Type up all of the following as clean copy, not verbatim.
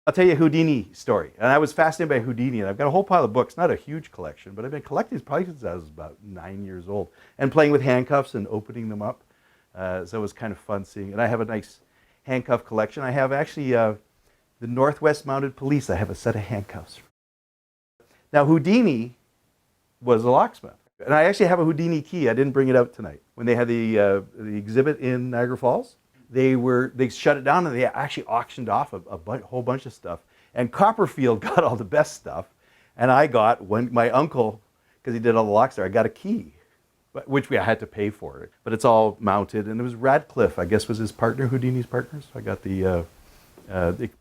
I'll tell you a Houdini story. And I was fascinated by Houdini, and I've got a whole pile of books, not a huge collection, but I've been collecting these probably since I was about 9 years old, and playing with handcuffs and opening them up. So it was kind of fun seeing. And I have a nice handcuff collection. I have actually the Northwest Mounted Police. I have a set of handcuffs. Now Houdini was a locksmith. And I actually have a Houdini key. I didn't bring it out tonight. When they had the exhibit in Niagara Falls, they shut it down and they actually auctioned off a whole bunch of stuff. And Copperfield got all the best stuff. And I got, when my uncle, because he did all the locks there, I got a key, which I had to pay for it. But it's all mounted. And it was Radcliffe, I guess, was his partner, Houdini's partner. So I got the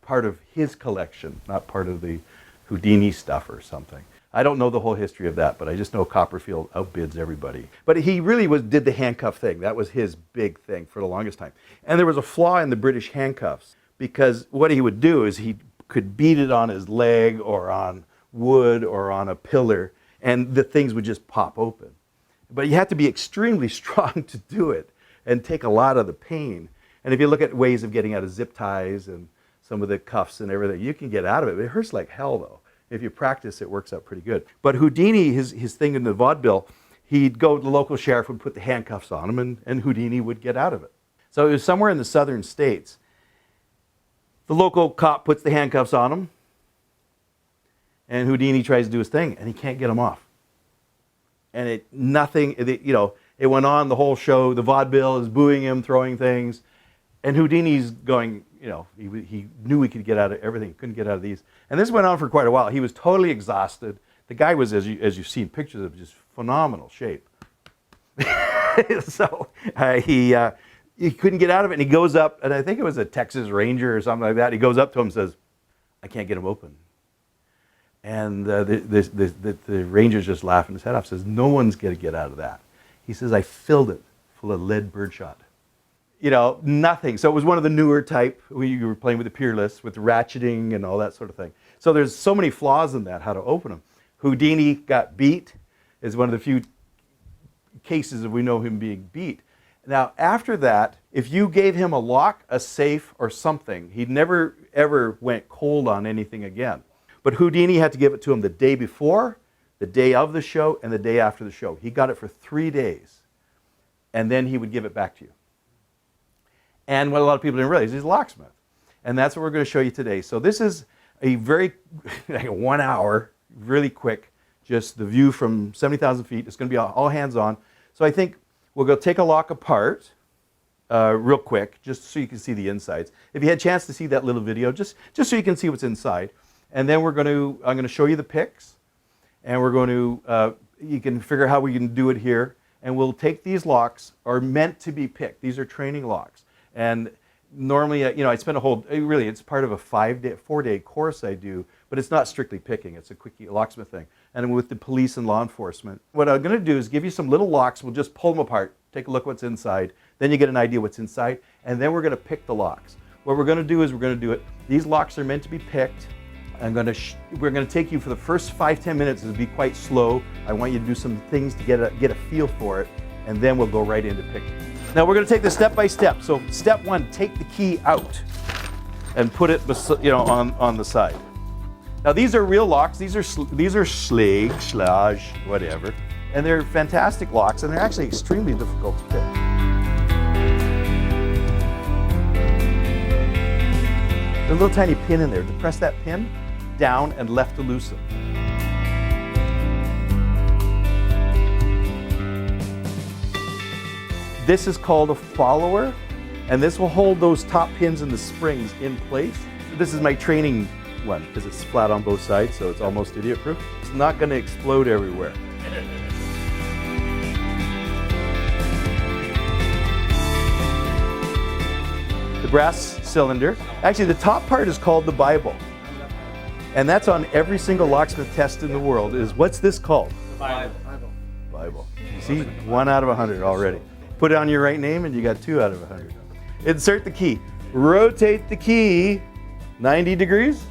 part of his collection, not part of the Houdini stuff or something. I don't know the whole history of that, but I just know Copperfield outbids everybody. But he really did the handcuff thing. That was his big thing for the longest time. And there was a flaw in the British handcuffs, because what he would do is he could beat it on his leg or on wood or on a pillar, and the things would just pop open. But you had to be extremely strong to do it and take a lot of the pain. And if you look at ways of getting out of zip ties and some of the cuffs and everything, you can get out of it. It hurts like hell, though. If you practice, it works out pretty good. But Houdini, his thing in the Vodbill, he'd go to the local sheriff, would put the handcuffs on him, and Houdini would get out of it. So it was somewhere in the southern states. The local cop puts the handcuffs on him, and Houdini tries to do his thing, and he can't get them off. And it went on the whole show. The Vodbill is booing him, throwing things, and Houdini's going, he knew he could get out of everything, couldn't get out of these. And this went on for quite a while. He was totally exhausted. The guy was, as you've seen pictures of, just phenomenal shape. So he couldn't get out of it, and he goes up, and I think it was a Texas Ranger or something like that. He goes up to him and says, "I can't get him open." And the Ranger's just laughing his head off, says, "No one's going to get out of that." He says, "I filled it full of lead birdshot." Nothing. So it was one of the newer type. We were playing with the peerless, with the ratcheting and all that sort of thing. So there's so many flaws in that, how to open them. Houdini got beat, is one of the few cases that we know him being beat. Now, after that, if you gave him a lock, a safe, or something, he never, ever went cold on anything again. But Houdini had to give it to him the day before, the day of the show, and the day after the show. He got it for 3 days, and then he would give it back to you. And what a lot of people didn't realize, he's a locksmith. And that's what we're going to show you today. So this is a very, like 1 hour, really quick, just the view from 70,000 feet. It's going to be all hands on. So I think we'll go take a lock apart real quick, just so you can see the insides. If you had a chance to see that little video, just so you can see what's inside. And then I'm going to show you the picks. And we're going to, you can figure out how we can do it here. And we'll take these locks, are meant to be picked. These are training locks. And normally, I spend it's part of a 4-day course I do, but it's not strictly picking. It's a quickie locksmith thing. And with the police and law enforcement, what I'm going to do is give you some little locks. We'll just pull them apart, take a look what's inside. Then you get an idea what's inside. And then we're going to pick the locks. What we're going to do is we're going to do it. These locks are meant to be picked. We're going to take you for the first 5-10 minutes. It'll be quite slow. I want you to do some things to get a feel for it. And then we'll go right into picking. Now we're going to take this step by step. So step 1, take the key out and put it, on the side. Now these are real locks. These are slage, whatever, and they're fantastic locks, and they're actually extremely difficult to pick. There's a little tiny pin in there. To press that pin down and left to loosen. This is called a follower, and this will hold those top pins and the springs in place. This is my training one, because it's flat on both sides, so it's almost idiot-proof. It's not going to explode everywhere. The brass cylinder. Actually, the top part is called the Bible. And that's on every single locksmith test in the world, is what's this called? Bible. Bible. You see, 1 out of 100 already. Put it on your right name and you got 2 out of 100. Insert the key. Rotate the key 90 degrees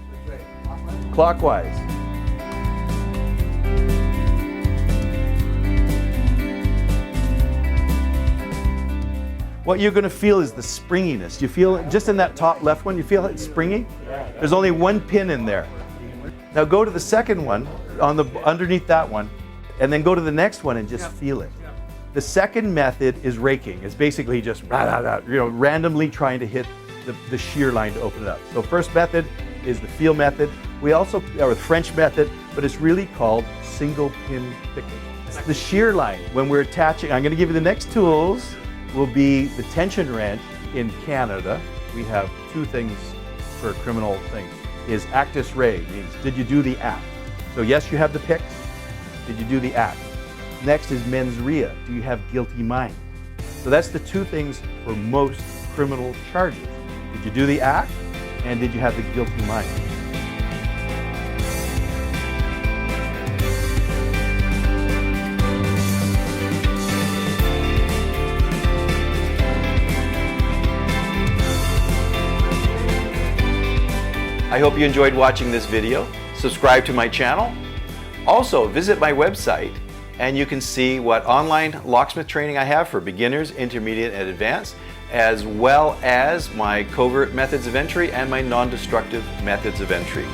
clockwise. what you're going to feel is the springiness. You feel it just in that top left one, you feel it springy? There's only one pin in there. Now go to the second one, underneath that one, and then go to the next one and just feel it. The second method is raking. It's basically just randomly trying to hit the shear line to open it up. So first method is the feel method. We also, or the French method, but it's really called single pin picking. It's the shear line. When we're attaching, I'm going to give you the next tools, will be the tension wrench. In Canada, we have two things for criminal things. Is actus rei, means did you do the act? So yes, you have the picks. Did you do the act? Next is mens rea. Do you have guilty mind? So that's the two things for most criminal charges. Did you do the act? And did you have the guilty mind? I hope you enjoyed watching this video. Subscribe to my channel. Also, visit my website and you can see what online locksmith training I have for beginners, intermediate, and advanced, as well as my covert methods of entry and my non-destructive methods of entry.